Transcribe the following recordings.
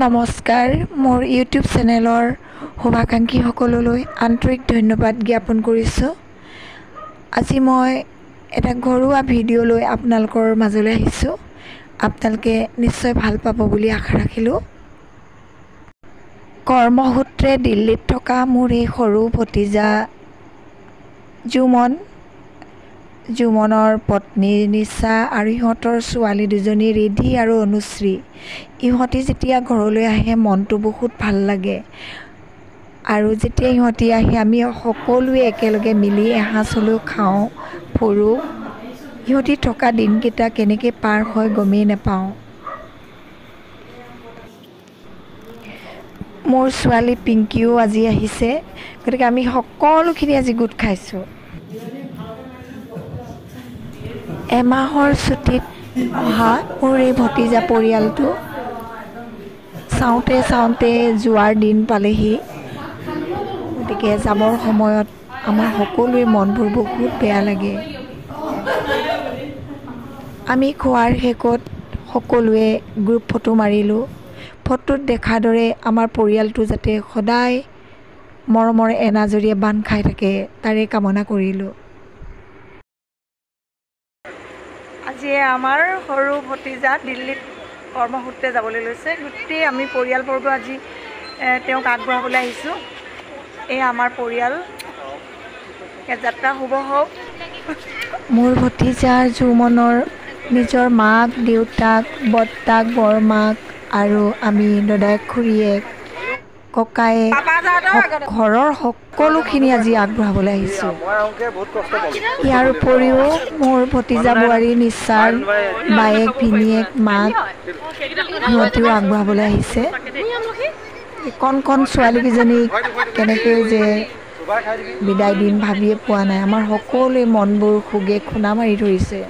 নমস্কাৰ, মোৰ ইউটিউব চেনেলৰ শুভাকাংক্ষীসকললৈ আন্তৰিক ধন্যবাদ জ্ঞাপন কৰিছোঁ। আজি মই এটা ঘৰুৱা ভিডিঅ' লৈ আপোনালোকৰ মাজলৈ আহিছোঁ। আপোনালোকে নিশ্চয় ভাল পাব বুলি আশা ৰাখিলোঁ। কৰ্মসূত্ৰে দিল্লীত থকা মোৰ এই সৰু ভতিজা জুমনৰ পত্নী নিশা আৰু ইহঁতৰ ছোৱালী দুজনী ৰিধি আৰু অনুশ্ৰী। ইহঁতি যেতিয়া ঘৰলৈ আহে মনটো বহুত ভাল লাগে। আৰু যেতিয়া ইহঁতি আহে আমি সকলোৱে একেলগে মিলি এসাঁজ হ'লেও খাওঁ, ফুৰোঁ। ইহঁতি থকা দিনকেইটা কেনেকৈ পাৰ হয় গমেই নাপাওঁ। মোৰ ছোৱালী পিংকিও আজি আহিছে, গতিকে আমি সকলোখিনি আজি গোট খাইছোঁ। এমাহৰ ছুটীত অহা মোৰ এই ভতিজা পৰিয়ালটো চাওঁতে চাওঁতে যোৱাৰ দিন পালেহি। গতিকে যাবৰ সময়ত আমাৰ সকলোৰে মনবোৰ বহুত বেয়া লাগে। আমি খোৱাৰ শেষত সকলোৱে গ্ৰুপ ফটো মাৰিলোঁ। ফটোত দেখাৰ দৰে আমাৰ পৰিয়ালটো যাতে সদায় মৰমৰ এনাজৰীয়ে বান্ধ খাই থাকে তাৰে কামনা কৰিলোঁ। আজি আমাৰ সৰু ভতিজা দিল্লীত কৰ্মসূত্ৰে যাবলৈ লৈছে। গোটেই আমি পৰিয়ালবৰ্গ আজি তেওঁক আগবঢ়াবলৈ আহিছোঁ। এই আমাৰ পৰিয়াল, যাত্ৰা শুভ হওক। মোৰ ভতিজা জুমনৰ নিজৰ মাক, দেউতাক, বৰ্তাক, বৰমাক আৰু আমি দদায়েক, খুৰীয়েক, ককায়েক, ঘৰৰ সকলোখিনি আজি আগবঢ়াবলৈ আহিছোঁ। ইয়াৰ উপৰিও মোৰ ভতিজা বোৱাৰী নিশাৰ বায়েক, ভিনীয়েক, মাক সিহঁতিও আগবঢ়াবলৈ আহিছে। কণ ছোৱালীকেইজনীক কেনেকৈ যে বিদায় দিম ভাবিয়ে পোৱা নাই। আমাৰ সকলোৱে মনবোৰ খুগে খুন্দা মাৰি ধৰিছে।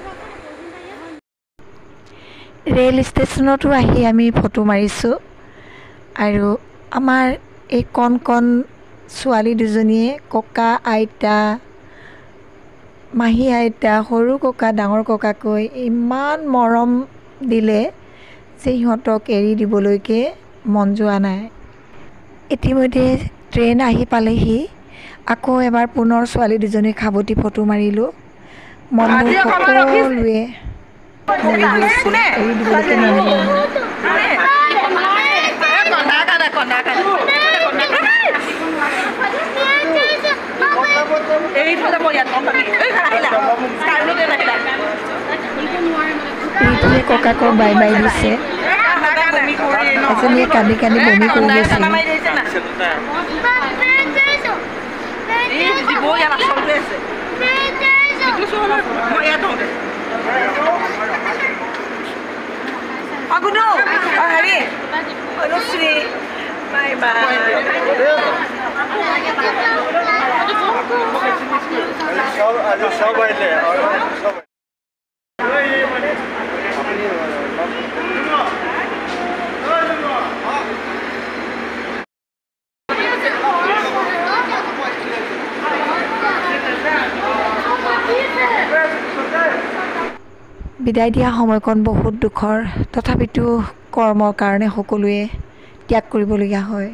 ৰেল ষ্টেচনতো আহি আমি ফটো মাৰিছোঁ। আৰু আমাৰ এই কণ ছোৱালী দুজনীয়ে ককা আইতা, মাহী আইতা, সৰু ককা, ডাঙৰ ককাকৈ ইমান মৰম দিলে যে সিহঁতক এৰি দিবলৈকে মন যোৱা নাই। ইতিমধ্যে ট্ৰেইন আহি পালেহি। আকৌ এবাৰ পুনৰ ছোৱালী দুজনীক সাৱটি ফটো মাৰিলোঁ। মনবোৰ সকলোৱে মৰি গৈছে, এৰি দিবলৈকে মন যোৱা নাই। ৰিধিয়ে ককাকক বাই বাই দিছে। এজনীয়ে কান্দি কান্দি বমি কৰি গৈছে। বিদায় দিয়া সময়কণ বহুত দুখৰ, তথাপিতো কৰ্মৰ কাৰণে সকলোৱে ত্যাগ কৰিবলগীয়া হয়।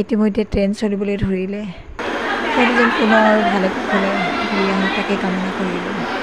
ইতিমধ্যে ট্ৰেইন চলিবলৈ ধৰিলে। মই যেন পুনৰ ভালে কুশলে ঘূৰি আহোঁ তাকে কামনা কৰিলোঁ।